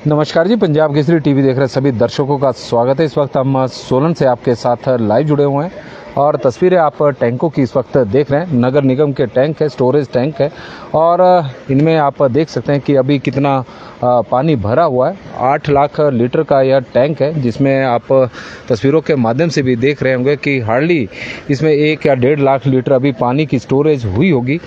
नमस्कार जी, पंजाब केसरी टीवी देख रहे सभी दर्शकों का स्वागत है। इस वक्त हम सोलन से आपके साथ लाइव जुड़े हुए हैं और तस्वीरें आप टैंकों की इस वक्त देख रहे हैं। नगर निगम के टैंक है, स्टोरेज टैंक है और इनमें आप देख सकते हैं कि अभी कितना पानी भरा हुआ है। 8 लाख लीटर का यह टैंक है, जिसमें आप तस्वीरों के माध्यम से भी देख रहे होंगे कि हार्डली इसमें 1 या 1.5 लाख लीटर अभी पानी की स्टोरेज हुई होगी।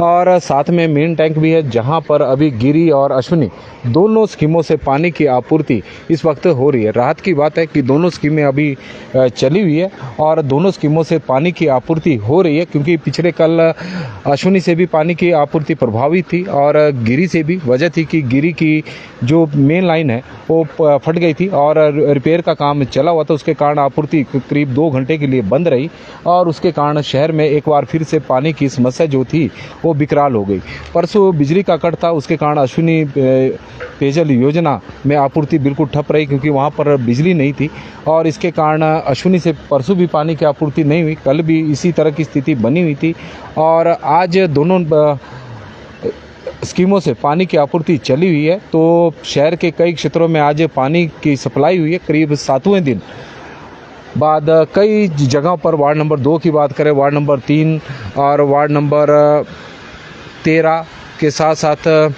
और साथ में मेन टैंक भी है, जहां पर अभी गिरी और अश्विनी दोनों स्कीमों से पानी की आपूर्ति इस वक्त हो रही है। राहत की बात है कि दोनों स्कीमें अभी चली हुई है और दोनों स्कीमों से पानी की आपूर्ति हो रही है, क्योंकि पिछले कल अश्विनी से भी पानी की आपूर्ति प्रभावित थी और गिरी से भी। वजह थी कि गिरी की जो मेन लाइन है वो फट गई थी और रिपेयर का काम चला हुआ था। उसके कारण आपूर्ति करीब 2 घंटे के लिए बंद रही और उसके कारण शहर में एक बार फिर से पानी की समस्या जो थी वो विकराल हो गई। परसों बिजली का कट था, उसके कारण अश्विनी पेयजल योजना में आपूर्ति बिल्कुल ठप रही, क्योंकि वहाँ पर बिजली नहीं थी और इसके कारण अश्विनी से परसों भी पानी की आपूर्ति नहीं हुई। कल भी इसी तरह की स्थिति बनी हुई थी और आज दोनों स्कीमों से पानी की आपूर्ति चली हुई है। तो शहर के कई क्षेत्रों में आज पानी की सप्लाई हुई है। करीब 7वें दिन बाद कई जगहों पर वार्ड नंबर 2 की बात करें, वार्ड नंबर 3 और वार्ड नंबर 13 के साथ साथ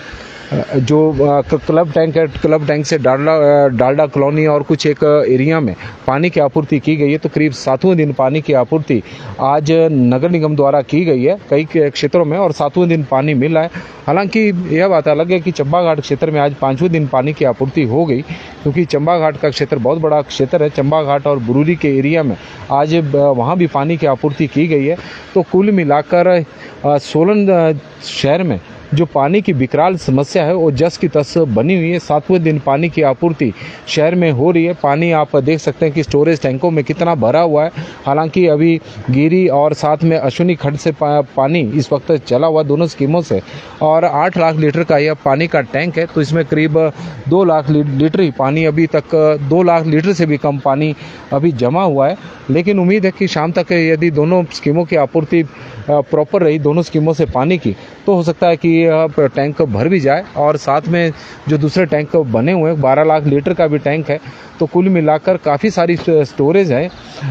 जो क्लब टैंक है, क्लब टैंक से डालडा कॉलोनी और कुछ एक एरिया में पानी की आपूर्ति की गई है। तो करीब 7वें दिन पानी की आपूर्ति आज नगर निगम द्वारा की गई है कई क्षेत्रों में और 7वें दिन पानी मिला है। हालांकि यह बात अलग है कि चंबा घाट क्षेत्र में आज 5वें दिन पानी की आपूर्ति हो गई, क्योंकि चंबा घाट का क्षेत्र बहुत बड़ा क्षेत्र है। चंबा घाट और बुरुरी के एरिया में आज वहाँ भी पानी की आपूर्ति की गई है। तो कुल मिलाकर सोलन शहर में जो पानी की विकराल समस्या है वो जस की तस बनी हुई है। 7वें दिन पानी की आपूर्ति शहर में हो रही है। पानी आप देख सकते हैं कि स्टोरेज टैंकों में कितना भरा हुआ है। हालांकि अभी गिरी और साथ में अश्विनी खड्ड से पानी इस वक्त चला हुआ दोनों स्कीमों से और 8 लाख लीटर का यह पानी का टैंक है। तो इसमें करीब 2 लाख लीटर ही पानी अभी तक 2 लाख लीटर से भी कम पानी अभी जमा हुआ है। लेकिन उम्मीद है कि शाम तक यदि दोनों स्कीमों की आपूर्ति प्रॉपर रही, दोनों स्कीमों से पानी की, तो हो सकता है कि यह टैंक भर भी जाए। और साथ में जो दूसरे टैंक बने हुए हैं 12 लाख लीटर का भी टैंक है। तो कुल मिलाकर काफ़ी सारी स्टोरेज है।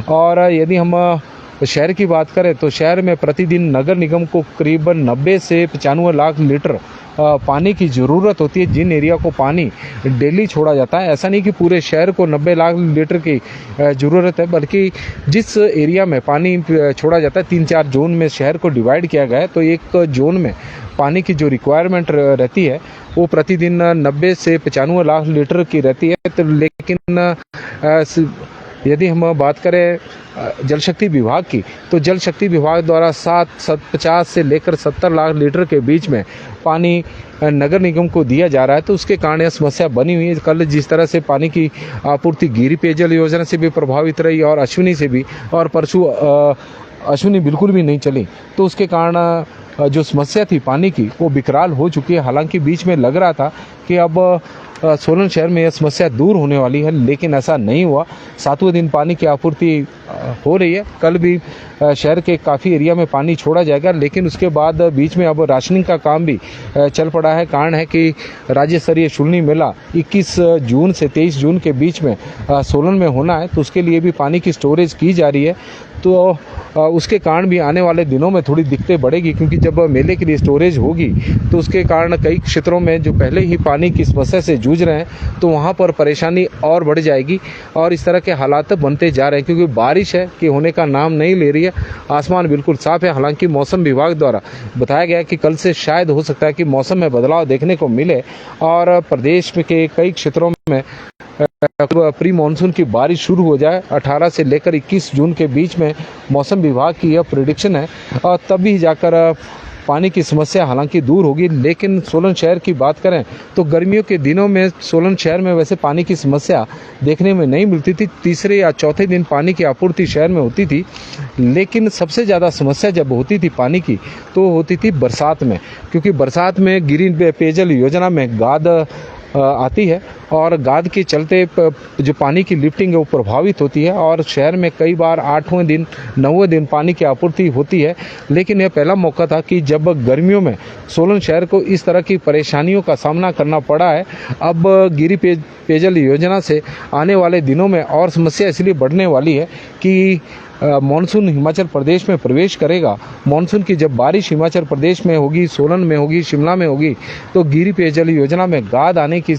और यदि हम शहर की बात करें तो शहर में प्रतिदिन नगर निगम को करीब 90 से 95 लाख लीटर पानी की ज़रूरत होती है, जिन एरिया को पानी डेली छोड़ा जाता है। ऐसा नहीं कि पूरे शहर को 90 लाख लीटर की ज़रूरत है, बल्कि जिस एरिया में पानी छोड़ा जाता है 3-4 जोन में शहर को डिवाइड किया गया है। तो एक जोन में पानी की जो रिक्वायरमेंट रहती है वो प्रतिदिन 90 से 95 लाख लीटर की रहती है। तो लेकिन यदि हम बात करें जल शक्ति विभाग की, तो जल शक्ति विभाग द्वारा 50 से लेकर 70 लाख लीटर के बीच में पानी नगर निगम को दिया जा रहा है। तो उसके कारण यह समस्या बनी हुई है। कल जिस तरह से पानी की आपूर्ति गिरी पेयजल योजना से भी प्रभावित रही और अश्विनी से भी, और परसों अश्विनी बिल्कुल भी नहीं चली, तो उसके कारण जो समस्या थी पानी की वो विकराल हो चुकी है। हालांकि बीच में लग रहा था कि अब सोलन शहर में यह समस्या दूर होने वाली है, लेकिन ऐसा नहीं हुआ। 7वें दिन पानी की आपूर्ति हो रही है। कल भी शहर के काफ़ी एरिया में पानी छोड़ा जाएगा, लेकिन उसके बाद बीच में अब राशनिंग का काम भी चल पड़ा है। कारण है कि राज्य स्तरीय शुलनी मेला 21 जून से 23 जून के बीच में सोलन में होना है। तो उसके लिए भी पानी की स्टोरेज की जा रही है। तो उसके कारण भी आने वाले दिनों में थोड़ी दिक्कतें बढ़ेगी, क्योंकि जब मेले के लिए स्टोरेज होगी तो उसके कारण कई क्षेत्रों में जो पहले ही पानी की समस्या से जूझ रहे हैं तो वहाँ पर परेशानी और बढ़ जाएगी। और इस तरह के हालात बनते जा रहे हैं, क्योंकि बारिश है कि होने का नाम नहीं ले रही है। आसमान बिल्कुल साफ है। हालांकि मौसम विभाग द्वारा बताया गया है कि कल से शायद हो सकता है कि मौसम में बदलाव देखने को मिले और प्रदेश के कई क्षेत्रों में प्री मानसून की बारिश शुरू हो जाए। 18 से लेकर 21 जून के बीच में मौसम विभाग की यह प्रेडिक्शन है और तभी जाकर पानी की समस्या हालांकि दूर होगी। लेकिन सोलन शहर की बात करें तो गर्मियों के दिनों में सोलन शहर में वैसे पानी की समस्या देखने में नहीं मिलती थी। तीसरे या चौथे दिन पानी की आपूर्ति शहर में होती थी, लेकिन सबसे ज़्यादा समस्या जब होती थी पानी की तो होती थी बरसात में, क्योंकि बरसात में गिरी पेयजल योजना में गाद आती है और गाद के चलते जो पानी की लिफ्टिंग है वो प्रभावित होती है और शहर में कई बार 8वें दिन 9वें दिन पानी की आपूर्ति होती है। लेकिन यह पहला मौका था कि जब गर्मियों में सोलन शहर को इस तरह की परेशानियों का सामना करना पड़ा है। अब गिरि पेयजल योजना से आने वाले दिनों में और समस्या इसलिए बढ़ने वाली है कि मानसून हिमाचल प्रदेश में प्रवेश करेगा। मानसून की जब बारिश हिमाचल प्रदेश में होगी, सोलन में होगी, शिमला में होगी, तो गिरि पेयजल योजना में गाद आने की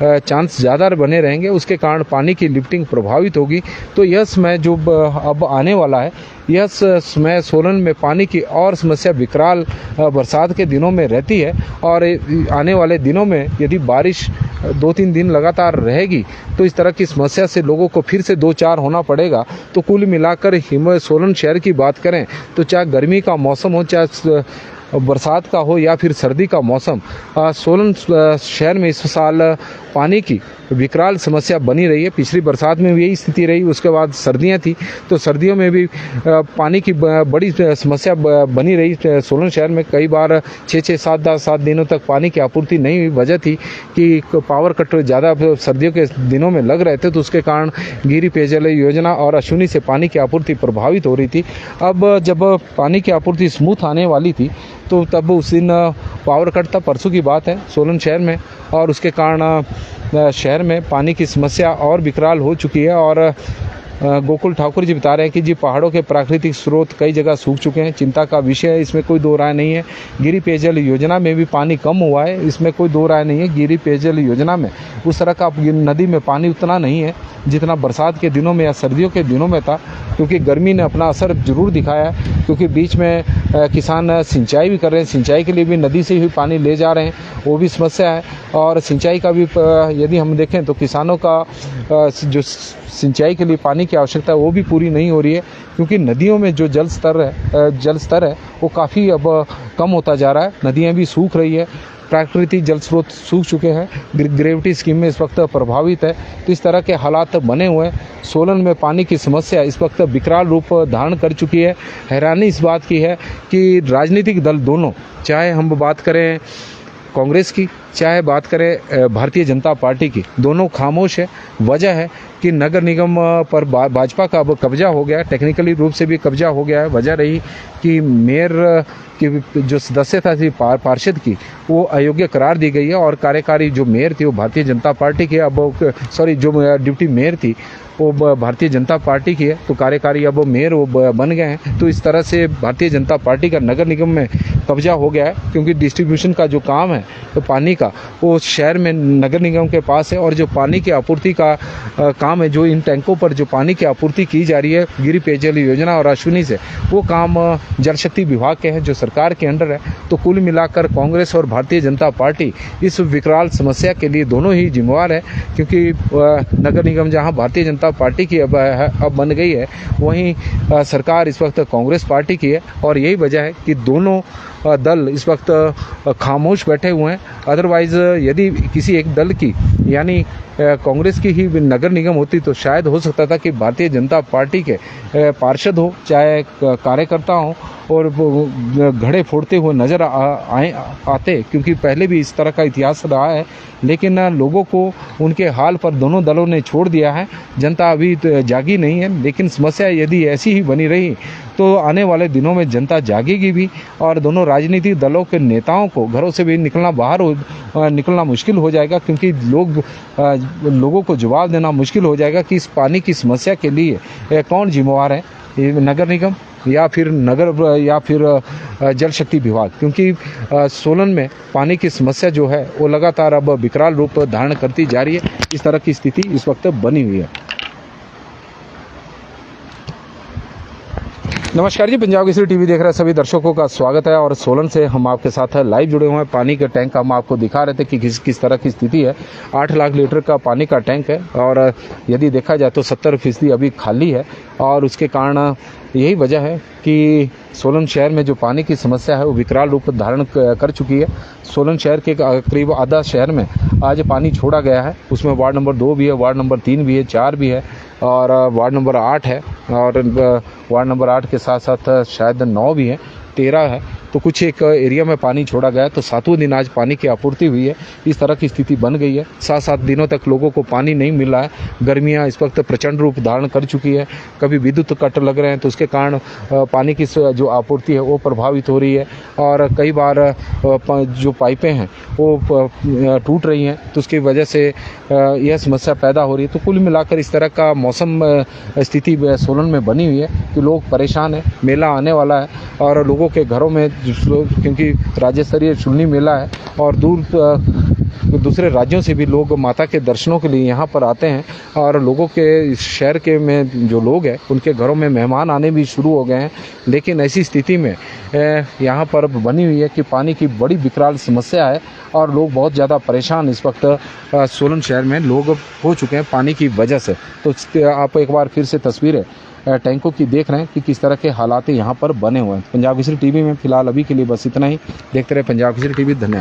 चांस ज़्यादा बने रहेंगे। उसके कारण पानी की लिफ्टिंग प्रभावित होगी। तो यह समय जो अब आने वाला है, यह समय सोलन में पानी की और समस्या विकराल बरसात के दिनों में रहती है। और आने वाले दिनों में यदि बारिश 2-3 दिन लगातार रहेगी तो इस तरह की समस्या से लोगों को फिर से 2-4 होना पड़ेगा। तो कुल मिलाकर सोलन शहर की बात करें तो चाहे गर्मी का मौसम हो, चाहे बरसात का हो या फिर सर्दी का मौसम, सोलन शहर में इस साल पानी की विकराल समस्या बनी रही है। पिछली बरसात में भी यही स्थिति रही, उसके बाद सर्दियां थी, तो सर्दियों में भी पानी की बड़ी समस्या बनी रही। सोलन शहर में कई बार 6-6, 7 दिनों तक पानी की आपूर्ति नहीं हुई। वजह थी कि पावर कट ज़्यादा सर्दियों के दिनों में लग रहे थे, तो उसके कारण गिरि पेयजल योजना और अश्विनी से पानी की आपूर्ति प्रभावित हो रही थी। अब जब पानी की आपूर्ति स्मूथ आने वाली थी तो तब उस दिन पावर कट था, परसों की बात है सोलन शहर में, और उसके कारण शहर में पानी की समस्या और विकराल हो चुकी है। और गोकुल ठाकुर जी बता रहे हैं कि जी पहाड़ों के प्राकृतिक स्रोत कई जगह सूख चुके हैं, चिंता का विषय है, इसमें कोई दो राय नहीं है। गिरि पेयजल योजना में भी पानी कम हुआ है, इसमें कोई दो राय नहीं है। गिरि पेयजल योजना में उस तरह का नदी में पानी उतना नहीं है जितना बरसात के दिनों में या सर्दियों के दिनों में था, क्योंकि गर्मी ने अपना असर जरूर दिखाया है। क्योंकि बीच में किसान सिंचाई भी कर रहे हैं, सिंचाई के लिए भी नदी से ही पानी ले जा रहे हैं, वो भी समस्या है। और सिंचाई का भी यदि हम देखें तो किसानों का जो सिंचाई के लिए पानी की आवश्यकता है वो भी पूरी नहीं हो रही है, क्योंकि नदियों में जो जल स्तर है वो काफ़ी अब कम होता जा रहा है। नदियाँ भी सूख रही है, प्राकृतिक जल स्रोत सूख चुके हैं, ग्रेविटी स्कीम में इस वक्त प्रभावित है। तो इस तरह के हालात बने हुए हैं। सोलन में पानी की समस्या इस वक्त विकराल रूप धारण कर चुकी है। हैरानी इस बात की है कि राजनीतिक दल दोनों, चाहे हम बात करें कांग्रेस की, चाहे बात करें भारतीय जनता पार्टी की, दोनों खामोश है। वजह है कि नगर निगम पर भाजपा का अब कब्जा हो गया, टेक्निकली रूप से भी कब्जा हो गया है। वजह रही कि मेयर की जो सदस्यता थी पार्षद की, वो अयोग्य करार दी गई है और कार्यकारी जो मेयर थी वो भारतीय जनता पार्टी की, अब जो डिप्टी मेयर थी वो भारतीय जनता पार्टी की है, तो कार्यकारी अब मेयर वो बन गए हैं। तो इस तरह से भारतीय जनता पार्टी का नगर निगम में कब्जा हो गया है, क्योंकि डिस्ट्रीब्यूशन का जो काम है तो पानी का वो शहर में नगर निगम के पास है। और जो पानी की आपूर्ति का काम है, जो इन टैंकों पर जो पानी की आपूर्ति की जा रही है गिरि पेयजल योजना और अश्विनी से, वो काम जल शक्ति विभाग के हैं जो सरकार के अंडर है। तो कुल मिलाकर कांग्रेस और भारतीय जनता पार्टी इस विकराल समस्या के लिए दोनों ही जिम्मेवार है, क्योंकि नगर निगम जहां भारतीय जनता पार्टी की अब बन गई है, वहीं सरकार इस वक्त कांग्रेस पार्टी की है। और यही वजह है कि दोनों दल इस वक्त खामोश बैठे हुए हैं। अदरवाइज यदि किसी एक दल की यानी कांग्रेस की ही नगर निगम होती तो शायद हो सकता था कि भारतीय जनता पार्टी के पार्षद हो चाहे कार्यकर्ता हो और घड़े फोड़ते हुए नजर आते, क्योंकि पहले भी इस तरह का इतिहास रहा है। लेकिन लोगों को उनके हाल पर दोनों दलों ने छोड़ दिया है। जनता अभी जागी नहीं है, लेकिन समस्या यदि ऐसी ही बनी रही तो आने वाले दिनों में जनता जागेगी भी और दोनों राजनीतिक दलों के नेताओं को घरों से भी निकलना मुश्किल हो जाएगा, क्योंकि लोगों को जवाब देना मुश्किल हो जाएगा कि इस पानी की समस्या के लिए कौन जिम्मेवार है, नगर निगम या फिर जल शक्ति विभाग। क्योंकि सोलन में पानी की समस्या जो है वो लगातार अब विकराल रूप धारण करती जा रही है। इस तरह की स्थिति इस वक्त बनी हुई है। नमस्कार जी, पंजाब केसरी टीवी देख रहे सभी दर्शकों का स्वागत है। और सोलन से हम आपके साथ लाइव जुड़े हुए हैं। पानी के टैंक हम आपको दिखा रहे थे कि किस तरह की स्थिति है। 8 लाख लीटर का पानी का टैंक है और यदि देखा जाए तो 70% अभी खाली है। और उसके कारण यही वजह है कि सोलन शहर में जो पानी की समस्या है वो विकराल रूप धारण कर चुकी है। सोलन शहर के करीब आधा शहर में आज पानी छोड़ा गया है। उसमें वार्ड नंबर 2 भी है, वार्ड नंबर 3 भी है, 4 भी है और वार्ड नंबर 8 है। और वार्ड नंबर 8 के साथ साथ शायद 9 भी है, 13 है। तो कुछ एक एरिया में पानी छोड़ा गया, तो 7वें दिन आज पानी की आपूर्ति हुई है। इस तरह की स्थिति बन गई है। 7-7 दिनों तक लोगों को पानी नहीं मिल रहा है। गर्मियाँ इस वक्त प्रचंड रूप धारण कर चुकी है। कभी विद्युत कट लग रहे हैं तो उसके कारण पानी की जो आपूर्ति है वो प्रभावित हो रही है, और कई बार जो पाइपें हैं वो टूट रही हैं, तो उसकी वजह से यह समस्या पैदा हो रही है। तो कुल मिलाकर इस तरह का मौसम स्थिति सोलन में बनी हुई है कि लोग परेशान हैं। मेला आने वाला है और लोगों के घरों में, क्योंकि राज्य स्तरीय चुन्नी मेला है और दूसरे राज्यों से भी लोग माता के दर्शनों के लिए यहाँ पर आते हैं, और लोगों के शहर के में जो लोग हैं उनके घरों में मेहमान आने भी शुरू हो गए हैं। लेकिन ऐसी स्थिति में यहाँ पर बनी हुई है कि पानी की बड़ी विकराल समस्या है और लोग बहुत ज़्यादा परेशान इस वक्त सोलन शहर में लोग हो चुके हैं पानी की वजह से। तो आप एक बार फिर से तस्वीरें टैंकों की देख रहे हैं कि किस तरह के हालात यहाँ पर बने हुए हैं। पंजाब केसरी टीवी में फिलहाल अभी के लिए बस इतना ही। देखते रहे पंजाब केसरी टीवी। धन्यवाद।